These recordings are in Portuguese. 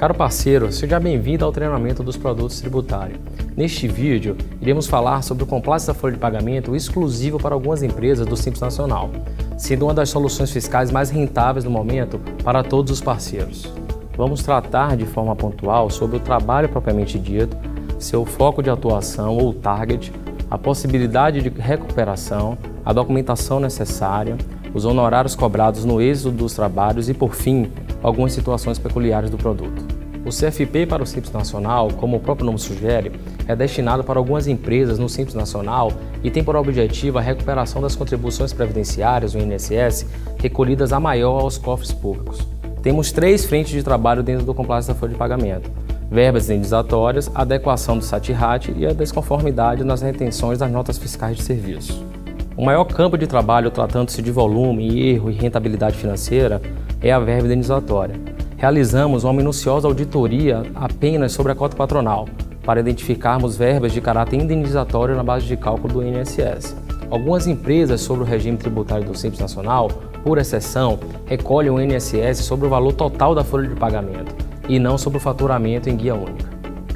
Caro parceiro, seja bem-vindo ao treinamento dos produtos tributários. Neste vídeo, iremos falar sobre o complexo da folha de pagamento exclusivo para algumas empresas do Simples Nacional, sendo uma das soluções fiscais mais rentáveis no momento para todos os parceiros. Vamos tratar de forma pontual sobre o trabalho propriamente dito, seu foco de atuação ou target, a possibilidade de recuperação, a documentação necessária, os honorários cobrados no êxito dos trabalhos e, por fim, algumas situações peculiares do produto. O CFP para o Simples Nacional, como o próprio nome sugere, é destinado para algumas empresas no Simples Nacional e tem por objetivo a recuperação das contribuições previdenciárias, o INSS, recolhidas a maior aos cofres públicos. Temos 3 frentes de trabalho dentro do complexo da folha de pagamento: verbas indenizatórias, adequação do SAT-RAT e a desconformidade nas retenções das notas fiscais de serviço. O maior campo de trabalho, tratando-se de volume, erro e rentabilidade financeira, é a verba indenizatória. Realizamos uma minuciosa auditoria apenas sobre a cota patronal, para identificarmos verbas de caráter indenizatório na base de cálculo do INSS. Algumas empresas sobre o regime tributário do Simples Nacional, por exceção, recolhem o INSS sobre o valor total da folha de pagamento e não sobre o faturamento em guia única.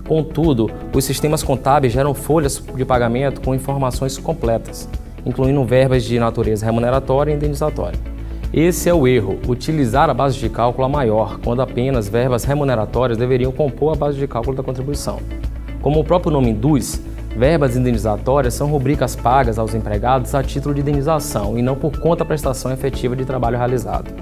Contudo, os sistemas contábeis geram folhas de pagamento com informações completas, incluindo verbas de natureza remuneratória e indenizatória. Esse é o erro, utilizar a base de cálculo a maior, quando apenas verbas remuneratórias deveriam compor a base de cálculo da contribuição. Como o próprio nome induz, verbas indenizatórias são rubricas pagas aos empregados a título de indenização e não por conta da prestação efetiva de trabalho realizado.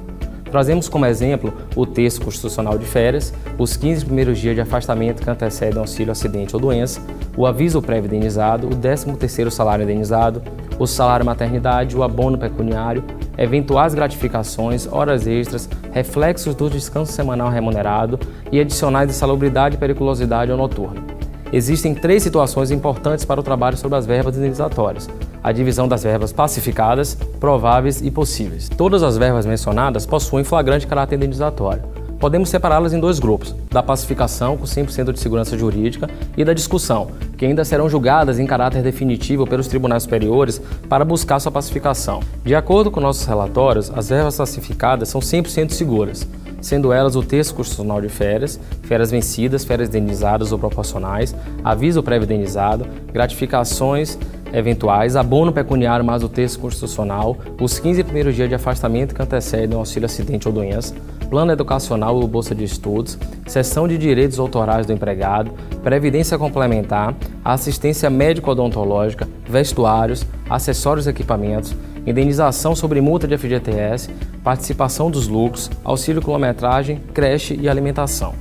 Trazemos como exemplo o terço constitucional de férias, os 15 primeiros dias de afastamento que antecedem auxílio acidente ou doença, o aviso prévio indenizado, o 13º salário indenizado, o salário maternidade, o abono pecuniário, eventuais gratificações, horas extras, reflexos do descanso semanal remunerado e adicionais de salubridade, periculosidade ou noturno. Existem 3 situações importantes para o trabalho sobre as verbas indenizatórias: a divisão das verbas pacificadas, prováveis e possíveis. Todas as verbas mencionadas possuem flagrante caráter indenizatório. Podemos separá-las em 2 grupos: da pacificação, com 100% de segurança jurídica, e da discussão, que ainda serão julgadas em caráter definitivo pelos tribunais superiores para buscar sua pacificação. De acordo com nossos relatórios, as verbas pacificadas são 100% seguras, sendo elas o terço constitucional de férias, férias vencidas, férias indenizadas ou proporcionais, aviso prévio indenizado, gratificações eventuais, abono pecuniário mais o terço constitucional, os 15 primeiros dias de afastamento que antecedem o auxílio acidente ou doença, plano educacional ou bolsa de estudos, cessão de direitos autorais do empregado, previdência complementar, assistência médico-odontológica, vestuários, acessórios e equipamentos, indenização sobre multa de FGTS, participação dos lucros, auxílio quilometragem, creche e alimentação.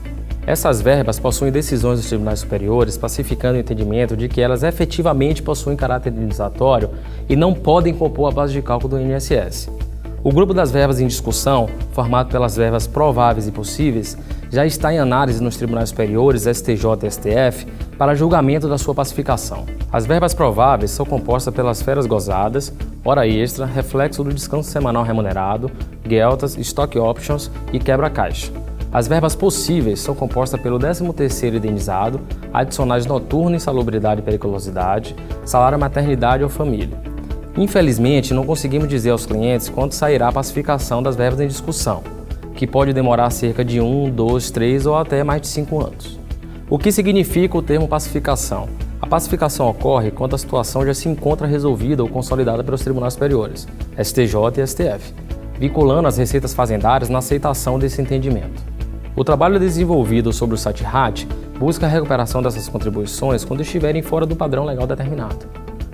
Essas verbas possuem decisões dos tribunais superiores pacificando o entendimento de que elas efetivamente possuem caráter indenizatório e não podem compor a base de cálculo do INSS. O grupo das verbas em discussão, formado pelas verbas prováveis e possíveis, já está em análise nos tribunais superiores, STJ e STF, para julgamento da sua pacificação. As verbas prováveis são compostas pelas férias gozadas, hora extra, reflexo do descanso semanal remunerado, gueltas, stock options e quebra-caixa. As verbas possíveis são compostas pelo 13º indenizado, adicionais noturno, insalubridade e periculosidade, salário maternidade ou família. Infelizmente, não conseguimos dizer aos clientes quando sairá a pacificação das verbas em discussão, que pode demorar cerca de 1, 2, 3 ou até mais de 5 anos. O que significa o termo pacificação? A pacificação ocorre quando a situação já se encontra resolvida ou consolidada pelos tribunais superiores, STJ e STF, vinculando as receitas fazendárias na aceitação desse entendimento. O trabalho desenvolvido sobre o SAT-RAT busca a recuperação dessas contribuições quando estiverem fora do padrão legal determinado.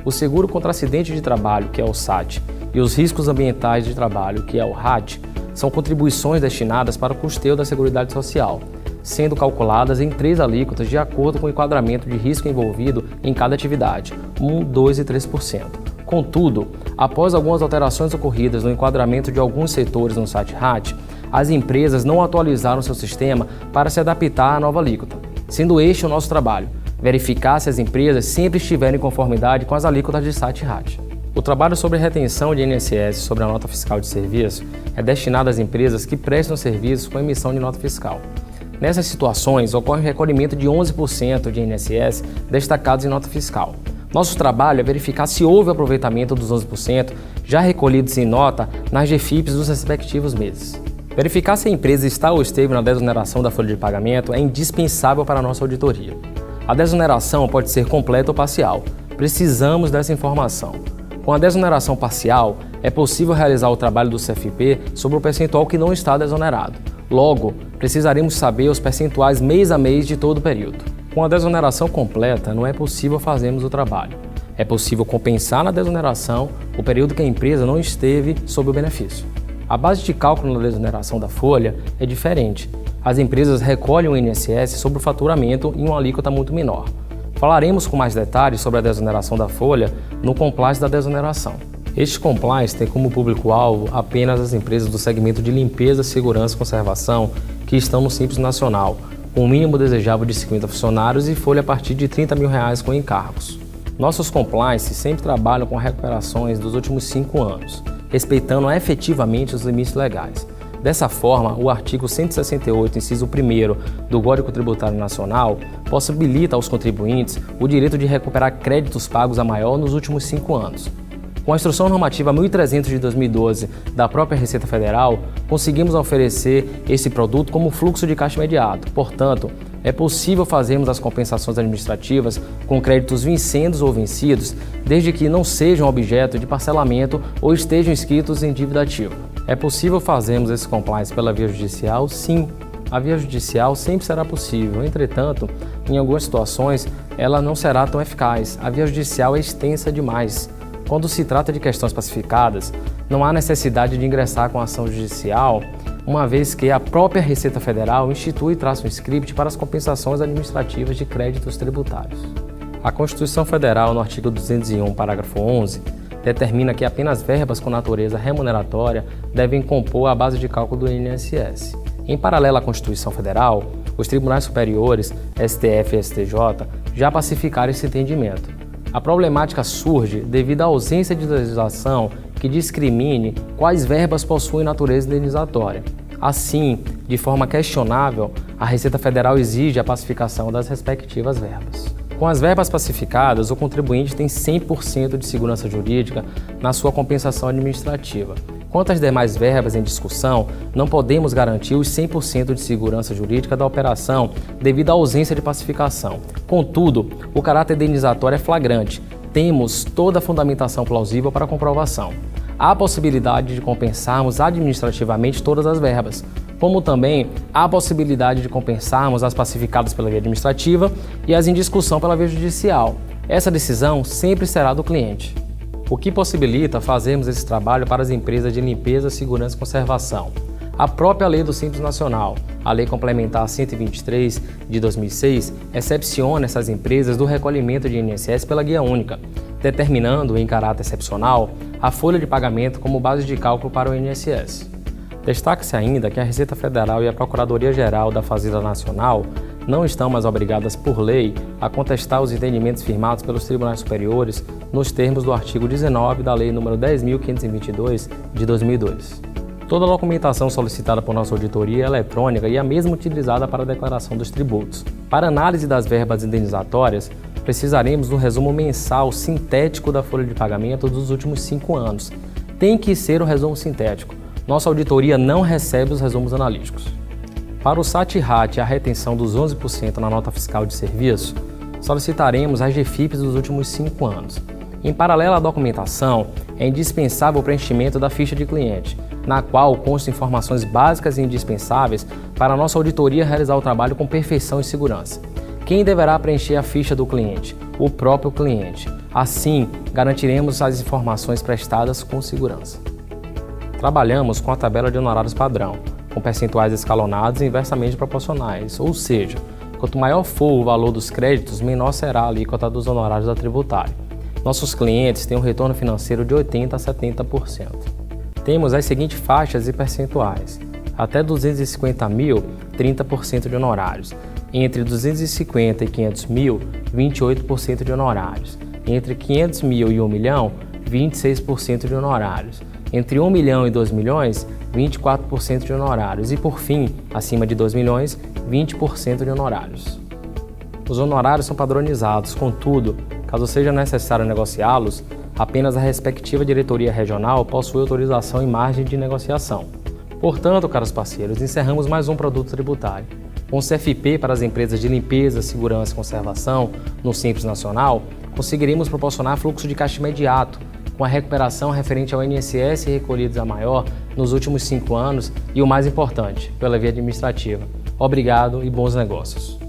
O seguro contra acidente de trabalho, que é o SAT, e os riscos ambientais de trabalho, que é o RAT, são contribuições destinadas para o custeio da Seguridade Social, sendo calculadas em 3 alíquotas de acordo com o enquadramento de risco envolvido em cada atividade, 1%, 2% e 3%. Contudo, após algumas alterações ocorridas no enquadramento de alguns setores no SAT-RAT, as empresas não atualizaram seu sistema para se adaptar à nova alíquota, sendo este o nosso trabalho: verificar se as empresas sempre estiverem em conformidade com as alíquotas de SAT-RAT. O trabalho sobre retenção de INSS sobre a nota fiscal de serviço é destinado às empresas que prestam serviços com emissão de nota fiscal. Nessas situações, ocorre o recolhimento de 11% de INSS destacados em nota fiscal. Nosso trabalho é verificar se houve aproveitamento dos 11% já recolhidos em nota nas GFIPs dos respectivos meses. Verificar se a empresa está ou esteve na desoneração da folha de pagamento é indispensável para a nossa auditoria. A desoneração pode ser completa ou parcial. Precisamos dessa informação. Com a desoneração parcial, é possível realizar o trabalho do CFP sobre o percentual que não está desonerado. Logo, precisaremos saber os percentuais mês a mês de todo o período. Com a desoneração completa, não é possível fazermos o trabalho. É possível compensar na desoneração o período que a empresa não esteve sob o benefício. A base de cálculo na desoneração da folha é diferente. As empresas recolhem o INSS sobre o faturamento em uma alíquota muito menor. Falaremos com mais detalhes sobre a desoneração da folha no Compliance da Desoneração. Este Compliance tem como público-alvo apenas as empresas do segmento de limpeza, segurança e conservação que estão no Simples Nacional, com um mínimo desejável de 50 funcionários e folha a partir de R$ 30 mil com encargos. Nossos compliance sempre trabalham com recuperações dos últimos 5 anos, respeitando efetivamente os limites legais. Dessa forma, o artigo 168, inciso 1º do Código Tributário Nacional possibilita aos contribuintes o direito de recuperar créditos pagos a maior nos últimos 5 anos. Com a Instrução Normativa 1300 de 2012 da própria Receita Federal, conseguimos oferecer esse produto como fluxo de caixa imediato. Portanto, é possível fazermos as compensações administrativas com créditos vincendos ou vencidos, desde que não sejam objeto de parcelamento ou estejam inscritos em dívida ativa. É possível fazermos esse compliance pela via judicial? Sim. A via judicial sempre será possível, entretanto, em algumas situações, ela não será tão eficaz. A via judicial é extensa demais. Quando se trata de questões pacificadas, não há necessidade de ingressar com a ação judicial, uma vez que a própria Receita Federal institui e traça um script para as compensações administrativas de créditos tributários. A Constituição Federal, no artigo 201, parágrafo 11, determina que apenas verbas com natureza remuneratória devem compor a base de cálculo do INSS. Em paralelo à Constituição Federal, os tribunais superiores, STF e STJ, já pacificaram esse entendimento. A problemática surge devido à ausência de legislação que discrimine quais verbas possuem natureza indenizatória. Assim, de forma questionável, a Receita Federal exige a pacificação das respectivas verbas. Com as verbas pacificadas, o contribuinte tem 100% de segurança jurídica na sua compensação administrativa. Quanto às demais verbas em discussão, não podemos garantir os 100% de segurança jurídica da operação devido à ausência de pacificação. Contudo, o caráter indenizatório é flagrante. Temos toda a fundamentação plausível para a comprovação. Há a possibilidade de compensarmos administrativamente todas as verbas, como também há a possibilidade de compensarmos as pacificadas pela via administrativa e as em discussão pela via judicial. Essa decisão sempre será do cliente, o que possibilita fazermos esse trabalho para as empresas de limpeza, segurança e conservação. A própria Lei do Simples Nacional, a Lei Complementar 123 de 2006, excepciona essas empresas do recolhimento de INSS pela guia única, determinando, em caráter excepcional, a folha de pagamento como base de cálculo para o INSS. Destaque-se ainda que a Receita Federal e a Procuradoria-Geral da Fazenda Nacional não estão mais obrigadas por lei a contestar os entendimentos firmados pelos tribunais superiores nos termos do artigo 19 da Lei nº 10.522 de 2002. Toda a documentação solicitada por nossa auditoria é eletrônica e a mesma utilizada para a declaração dos tributos. Para análise das verbas indenizatórias, precisaremos do resumo mensal sintético da folha de pagamento dos últimos 5 anos. Tem que ser o resumo sintético. Nossa auditoria não recebe os resumos analíticos. Para o SAT-RAT e a retenção dos 11% na nota fiscal de serviço, solicitaremos as GFIPs dos últimos 5 anos. Em paralelo à documentação, é indispensável o preenchimento da ficha de cliente, na qual constam informações básicas e indispensáveis para a nossa auditoria realizar o trabalho com perfeição e segurança. Quem deverá preencher a ficha do cliente? O próprio cliente. Assim, garantiremos as informações prestadas com segurança. Trabalhamos com a tabela de honorários padrão, com percentuais escalonados e inversamente proporcionais, ou seja, quanto maior for o valor dos créditos, menor será a alíquota dos honorários da tributária. Nossos clientes têm um retorno financeiro de 80% a 70%. Temos as seguintes faixas e percentuais. Até 250 mil, 30% de honorários. Entre 250 e 500 mil, 28% de honorários. Entre 500 mil e 1 milhão, 26% de honorários. Entre 1 milhão e 2 milhões, 24% de honorários. E por fim, acima de 2 milhões, 20% de honorários. Os honorários são padronizados, contudo, caso seja necessário negociá-los, apenas a respectiva diretoria regional possui autorização e margem de negociação. Portanto, caros parceiros, encerramos mais um produto tributário. Com o CFP para as empresas de limpeza, segurança e conservação no Simples Nacional, conseguiremos proporcionar fluxo de caixa imediato, com a recuperação referente ao INSS recolhidos a maior nos últimos 5 anos e, o mais importante, pela via administrativa. Obrigado e bons negócios.